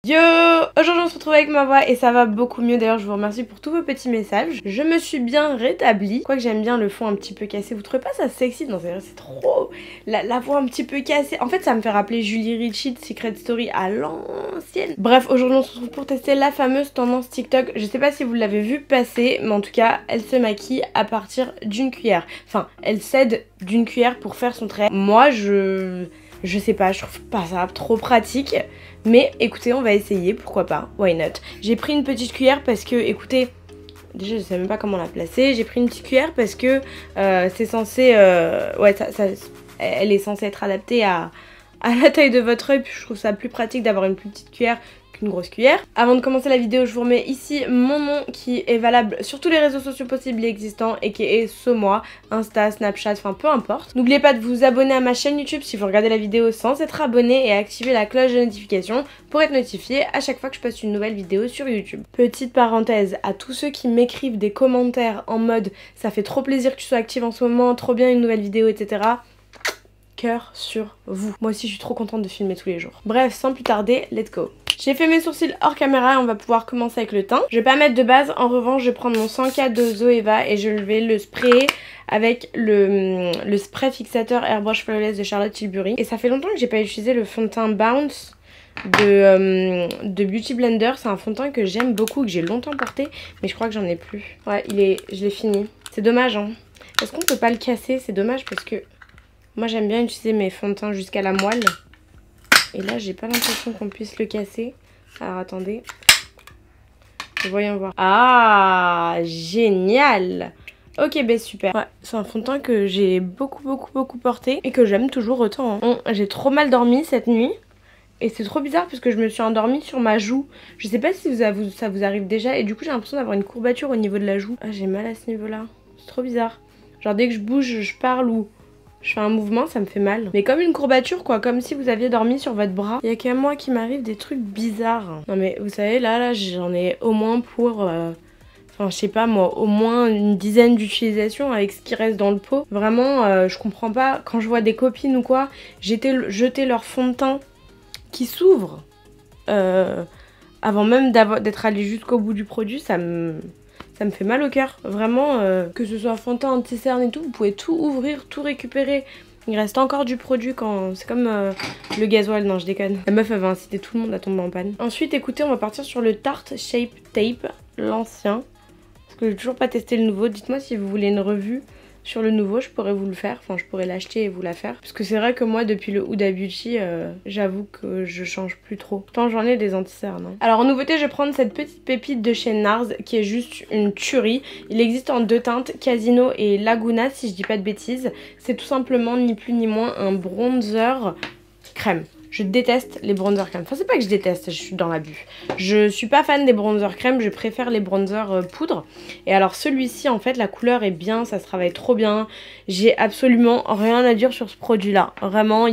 Yo! Aujourd'hui on se retrouve avec ma voix et ça va beaucoup mieux. D'ailleurs je vous remercie pour tous vos petits messages. Je me suis bien rétablie. Quoique j'aime bien le fond un petit peu cassé. Vous trouvez pas ça sexy? Non c'est trop... La voix un petit peu cassée. En fait ça me fait rappeler Julie Ritchie de Secret Story à l'ancienne. Bref, aujourd'hui on se retrouve pour tester la fameuse tendance TikTok. Je sais pas si vous l'avez vu passer, mais en tout cas elle se maquille à partir d'une cuillère. Enfin, elle s'aide d'une cuillère pour faire son trait. Moi je sais pas, je trouve pas ça trop pratique. Mais écoutez, on va essayer, pourquoi pas, why not. J'ai pris une petite cuillère parce que, écoutez, déjà je sais même pas comment la placer. J'ai pris une petite cuillère parce que c'est censé, ouais, elle est censée être adaptée à la taille de votre œil. Puis je trouve ça plus pratique d'avoir une plus petite cuillère qu'une grosse cuillère. Avant de commencer la vidéo, je vous remets ici mon nom qui est valable sur tous les réseaux sociaux possibles et existants et qui est Somois, Insta, Snapchat, enfin peu importe. N'oubliez pas de vous abonner à ma chaîne YouTube si vous regardez la vidéo sans être abonné et activer la cloche de notification pour être notifié à chaque fois que je poste une nouvelle vidéo sur YouTube. Petite parenthèse, à tous ceux qui m'écrivent des commentaires en mode ça fait trop plaisir que tu sois active en ce moment, trop bien une nouvelle vidéo, etc. Cœur sur vous. Moi aussi je suis trop contente de filmer tous les jours. Bref, sans plus tarder, let's go. J'ai fait mes sourcils hors caméra et on va pouvoir commencer avec le teint. Je vais pas mettre de base, en revanche je vais prendre mon 104 de Zoeva et je vais le sprayer avec le spray fixateur Airbrush Flawless de Charlotte Tilbury. Et ça fait longtemps que j'ai pas utilisé le fond de teint Bounce de Beauty Blender. C'est un fond de teint que j'aime beaucoup, que j'ai longtemps porté, mais je crois que j'en ai plus. Ouais, je l'ai fini. C'est dommage hein. Est-ce qu'on peut pas le casser? C'est dommage parce que moi j'aime bien utiliser mes fonds de teint jusqu'à la moelle. Et là, j'ai pas l'impression qu'on puisse le casser. Alors, attendez. Voyons voir. Ah, génial! Ok, ben super. Ouais, c'est un fond de teint que j'ai beaucoup porté et que j'aime toujours autant. Hein. J'ai trop mal dormi cette nuit. Et c'est trop bizarre parce que je me suis endormie sur ma joue. Je sais pas si ça vous arrive déjà. Et du coup, j'ai l'impression d'avoir une courbature au niveau de la joue. Ah, j'ai mal à ce niveau-là. C'est trop bizarre. Genre, dès que je bouge, je parle ou... je fais un mouvement, ça me fait mal. Mais comme une courbature quoi, comme si vous aviez dormi sur votre bras. Il y a qu'à moi qui m'arrive des trucs bizarres. Non mais vous savez, là j'en ai au moins pour... enfin je sais pas moi, au moins une dizaine d'utilisations avec ce qui reste dans le pot. Vraiment, je comprends pas. Quand je vois des copines ou quoi, jeter leur fond de teint qui s'ouvre avant même d'être allé jusqu'au bout du produit, ça me fait mal au cœur. Vraiment, que ce soit fond de teint, anti-cerne et tout, vous pouvez tout ouvrir, tout récupérer. Il reste encore du produit quand... c'est comme le gasoil, non je déconne. La meuf elle va inciter tout le monde à tomber en panne. Ensuite écoutez, on va partir sur le Tarte Shape Tape, l'ancien. Parce que j'ai toujours pas testé le nouveau. Dites-moi si vous voulez une revue sur le nouveau, je pourrais vous le faire. Enfin je pourrais l'acheter et vous la faire. Parce que c'est vrai que moi depuis le Huda Beauty, j'avoue que je change plus trop. Pourtant j'en ai des anti-cernes. Hein. Alors en nouveauté je vais prendre cette petite pépite de chez NARS qui est juste une tuerie. Il existe en deux teintes, Casino et Laguna si je dis pas de bêtises. C'est tout simplement ni plus ni moins un bronzer crème. Je déteste les bronzers crème. Enfin c'est pas que je déteste, je suis dans l'abus. Je suis pas fan des bronzers crème, je préfère les bronzers poudre. Et alors celui-ci en fait la couleur est bien, ça se travaille trop bien. J'ai absolument rien à dire sur ce produit là. Vraiment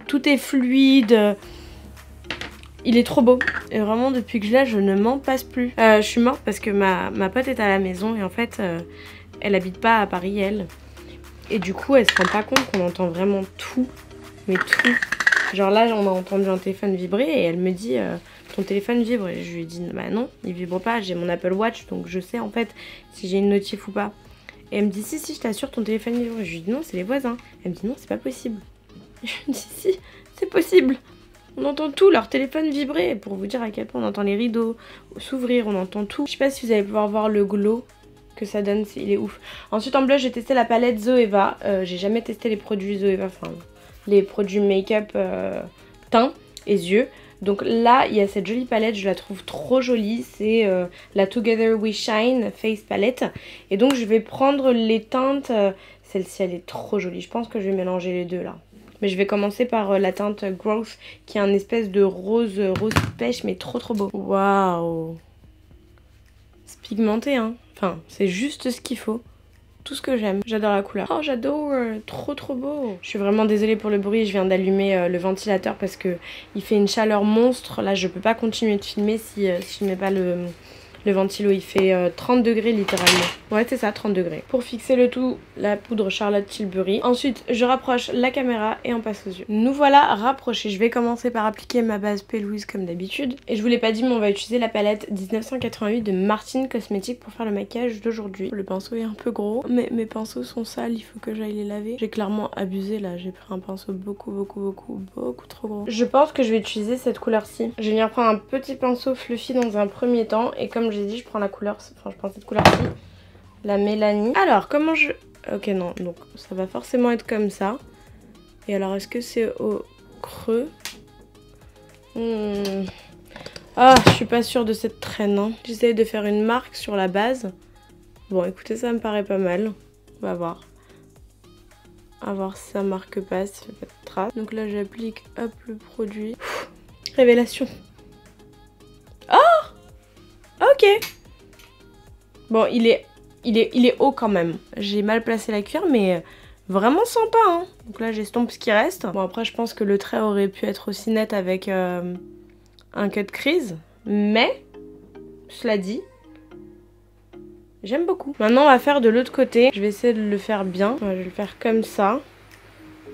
tout est fluide. Il est trop beau. Et vraiment depuis que je l'ai je ne m'en passe plus. Je suis morte parce que ma pote est à la maison et en fait elle habite pas à Paris elle. Et du coup elle se rend pas compte qu'on entend vraiment tout. Mais tout. Genre là on a entendu un téléphone vibrer et elle me dit ton téléphone vibre et je lui ai dit bah non il vibre pas, j'ai mon Apple Watch donc je sais en fait si j'ai une notif ou pas. Et elle me dit si je t'assure ton téléphone vibre. Et je lui dis non c'est les voisins. Elle me dit non c'est pas possible. Et je me dis si c'est possible. On entend tout, leur téléphone vibrer pour vous dire à quel point on entend les rideaux s'ouvrir, on entend tout. Je sais pas si vous allez pouvoir voir le glow que ça donne, il est ouf. Ensuite en blush j'ai testé la palette Zoeva. J'ai jamais testé les produits Zoeva, enfin les produits make-up teint et yeux. Donc là il y a cette jolie palette, je la trouve trop jolie, c'est la Together We Shine Face Palette. Et donc je vais prendre les teintes, celle-ci elle est trop jolie, je pense que je vais mélanger les deux là. Mais je vais commencer par la teinte Growth qui est un espèce de rose pêche mais trop beau. Waouh, c'est pigmenté hein, enfin c'est juste ce qu'il faut. Tout ce que j'aime, j'adore la couleur. Oh j'adore, trop beau. Je suis vraiment désolée pour le bruit, je viens d'allumer le ventilateur parce que il fait une chaleur monstre. Là je peux pas continuer de filmer si je mets pas le Le ventilo il fait 30 degrés littéralement. Ouais c'est ça, 30 degrés. Pour fixer le tout, la poudre Charlotte Tilbury. Ensuite je rapproche la caméra et on passe aux yeux. Nous voilà rapprochés. Je vais commencer par appliquer ma base P. Louise comme d'habitude. Et je vous l'ai pas dit mais on va utiliser la palette 1988 de Martine Cosmetics pour faire le maquillage d'aujourd'hui. Le pinceau est un peu gros, mais mes pinceaux sont sales, il faut que j'aille les laver. J'ai clairement abusé là, j'ai pris un pinceau beaucoup trop gros. Je pense que je vais utiliser cette couleur-ci. Je vais venir prendre un petit pinceau fluffy dans un premier temps et comme j'ai dit je prends la couleur, enfin je prends cette couleur-ci, la Mélanie. Alors comment je... Ok non, donc ça va forcément être comme ça. Et alors est-ce que c'est au creux? Ah, je suis pas sûre de cette traîne. Hein. J'essaie de faire une marque sur la base. Bon écoutez, ça me paraît pas mal. On va voir. À voir si ça marque pas, si ça fait pas de traces. Donc là j'applique hop le produit. Révélation. Oh, ok. Bon il est haut quand même. J'ai mal placé la cuillère mais vraiment sympa hein. Donc là j'estompe ce qui reste. Bon après je pense que le trait aurait pu être aussi net avec un cut crease. Mais cela dit, j'aime beaucoup. Maintenant on va faire de l'autre côté. Je vais essayer de le faire bien. Je vais le faire comme ça.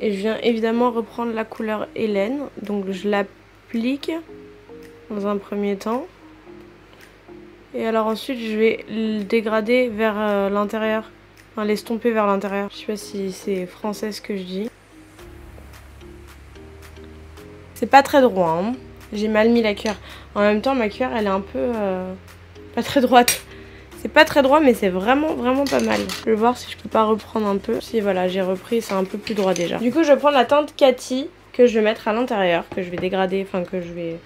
Et je viens évidemment reprendre la couleur Hélène. Donc je l'applique dans un premier temps. Et alors ensuite je vais le dégrader vers l'intérieur. Enfin l'estomper vers l'intérieur. Je sais pas si c'est français ce que je dis. C'est pas très droit hein. J'ai mal mis la cuillère. En même temps ma cuillère elle est un peu pas très droite. C'est pas très droit mais c'est vraiment pas mal. Je vais voir si je peux pas reprendre un peu. Si voilà j'ai repris, c'est un peu plus droit déjà. Du coup je vais prendre la teinte Cathy que je vais mettre à l'intérieur. Que je vais dégrader, enfin que je vais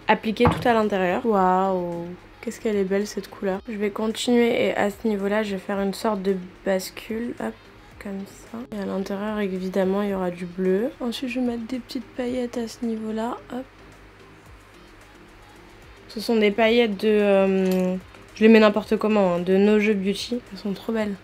appliquer tout à l'intérieur. Waouh, qu'est-ce qu'elle est belle cette couleur. Je vais continuer et à ce niveau là je vais faire une sorte de bascule. Hop, comme ça. Et à l'intérieur évidemment il y aura du bleu. Ensuite je vais mettre des petites paillettes à ce niveau là. Hop. Ce sont des paillettes de... je les mets n'importe comment, hein, de No Jeux Beauty. Elles sont trop belles.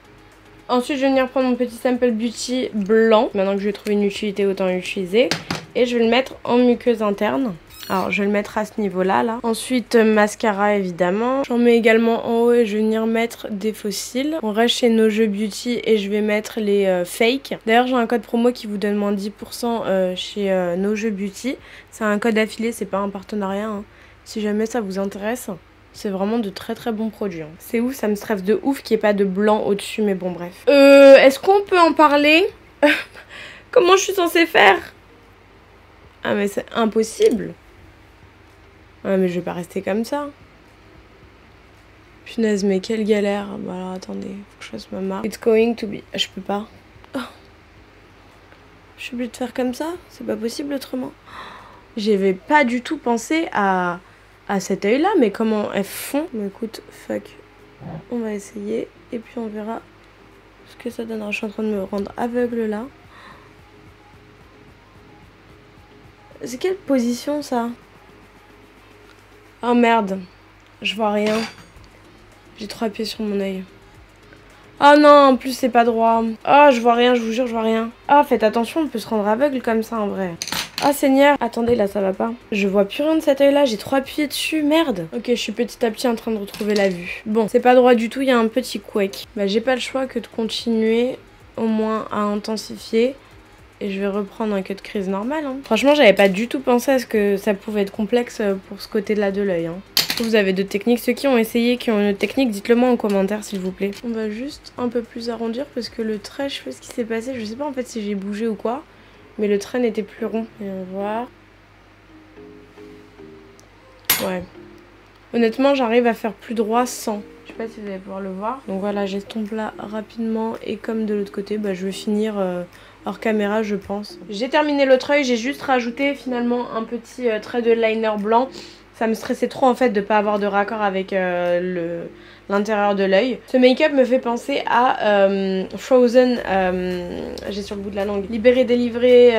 Ensuite, je vais venir prendre mon petit Sample Beauty blanc. Maintenant que je vais trouver une utilité, autant l'utiliser. Et je vais le mettre en muqueuse interne. Alors, je vais le mettre à ce niveau-là, là. Ensuite, mascara, évidemment. J'en mets également en haut et je vais venir mettre des faux cils. On reste chez No Jeux Beauty et je vais mettre les fakes. D'ailleurs, j'ai un code promo qui vous donne moins 10% chez No Jeux Beauty. C'est un code affilié, c'est pas un partenariat, hein. Si jamais ça vous intéresse, c'est vraiment de très bons produits. Hein. C'est ouf, ça me stresse de ouf qu'il n'y ait pas de blanc au-dessus, mais bon bref. Est-ce qu'on peut en parler? Comment je suis censée faire? Ah mais c'est impossible. Ah mais je vais pas rester comme ça. Punaise, mais quelle galère. Bah alors attendez, faut que je fasse ma marque. It's going to be... Je peux pas. Oh. Je suis obligée de faire comme ça? C'est pas possible autrement. J'avais pas du tout pensé à cet œil là, mais comment elles font? Mais écoute, fuck, on va essayer et puis on verra ce que ça donnera. Je suis en train de me rendre aveugle là. C'est quelle position ça? Oh merde, je vois rien. J'ai 3 pieds sur mon œil. Oh non, en plus c'est pas droit. Oh je vois rien, je vous jure je vois rien. Oh faites attention, on peut se rendre aveugle comme ça en vrai. Ah Seigneur, attendez là ça va pas. Je vois plus rien de cet œil là, j'ai 3 pieds dessus, merde. Ok, je suis petit à petit en train de retrouver la vue. Bon, c'est pas droit du tout, il y a un petit couac. Bah j'ai pas le choix que de continuer au moins à intensifier. Et je vais reprendre un cut crease normal. Hein. Franchement j'avais pas du tout pensé à ce que ça pouvait être complexe pour ce côté là de l'œil. Hein. Vous avez d'autres techniques, ceux qui ont essayé, qui ont une autre technique, dites-le moi en commentaire s'il vous plaît. On va juste un peu plus arrondir parce que le trait, je sais pas ce qui s'est passé, je sais pas en fait si j'ai bougé ou quoi. Mais le trait n'était plus rond. Et on va voir. Ouais. Honnêtement, j'arrive à faire plus droit sans. Je sais pas si vous allez pouvoir le voir. Donc voilà, j'estompe là rapidement. Et comme de l'autre côté, bah, je vais finir hors caméra, je pense. J'ai terminé l'autre œil. J'ai juste rajouté finalement un petit trait de liner blanc. Ça me stressait trop en fait de pas avoir de raccord avec l'intérieur de l'œil. Ce make-up me fait penser à Frozen, j'ai sur le bout de la langue, Libéré, délivré,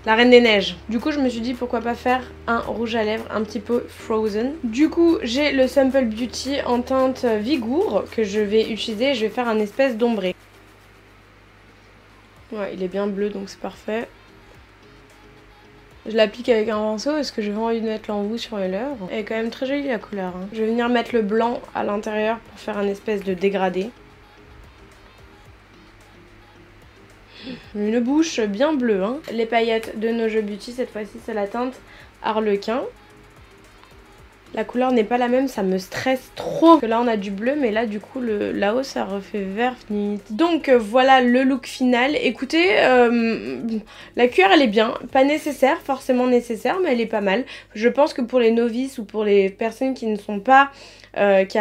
La Reine des Neiges. Du coup je me suis dit pourquoi pas faire un rouge à lèvres un petit peu Frozen. Du coup j'ai le Sample Beauty en teinte Vigour que je vais utiliser. Je vais faire un espèce d'ombré. Ouais, il est bien bleu donc c'est parfait. Je l'applique avec un pinceau parce que j'ai vraiment envie de mettre l'embout sur mes lèvres. Elle est quand même très jolie la couleur. Hein. Je vais venir mettre le blanc à l'intérieur pour faire un espèce de dégradé. Une bouche bien bleue. Hein. Les paillettes de Nojo Beauty, cette fois-ci c'est la teinte Harlequin. La couleur n'est pas la même, ça me stresse trop. Parce que là on a du bleu, mais là du coup là-haut ça refait vert. Donc voilà le look final. Écoutez, la cuillère elle est bien, pas nécessaire, forcément nécessaire, mais elle est pas mal. Je pense que pour les novices ou pour les personnes qui ne sont pas... qui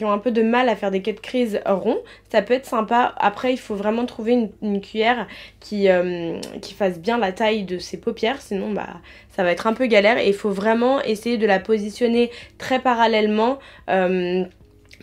ont un peu de mal à faire des queues de crise ronds, ça peut être sympa. Après il faut vraiment trouver une cuillère qui fasse bien la taille de ses paupières, sinon bah ça va être un peu galère et il faut vraiment essayer de la positionner très parallèlement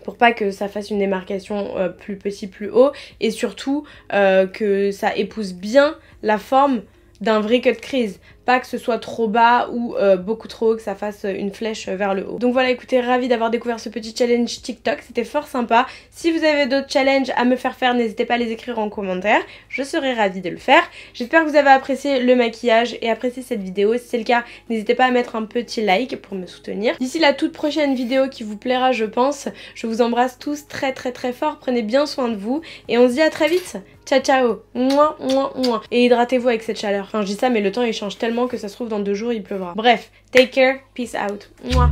pour pas que ça fasse une démarcation plus petit plus haut et surtout que ça épouse bien la forme d'un vrai cut crease, pas que ce soit trop bas ou beaucoup trop haut, que ça fasse une flèche vers le haut. Donc voilà, écoutez, ravie d'avoir découvert ce petit challenge TikTok, c'était fort sympa. Si vous avez d'autres challenges à me faire, n'hésitez pas à les écrire en commentaire, je serai ravie de le faire. J'espère que vous avez apprécié le maquillage et apprécié cette vidéo. Si c'est le cas, n'hésitez pas à mettre un petit like pour me soutenir. D'ici la toute prochaine vidéo qui vous plaira, je pense, je vous embrasse tous très fort, prenez bien soin de vous et on se dit à très vite. Ciao ciao, mouah, mouah, mouah. Et hydratez-vous avec cette chaleur. Enfin je dis ça mais le temps il change tellement que ça se trouve dans 2 jours il pleuvra. Bref, take care, peace out. Mouah.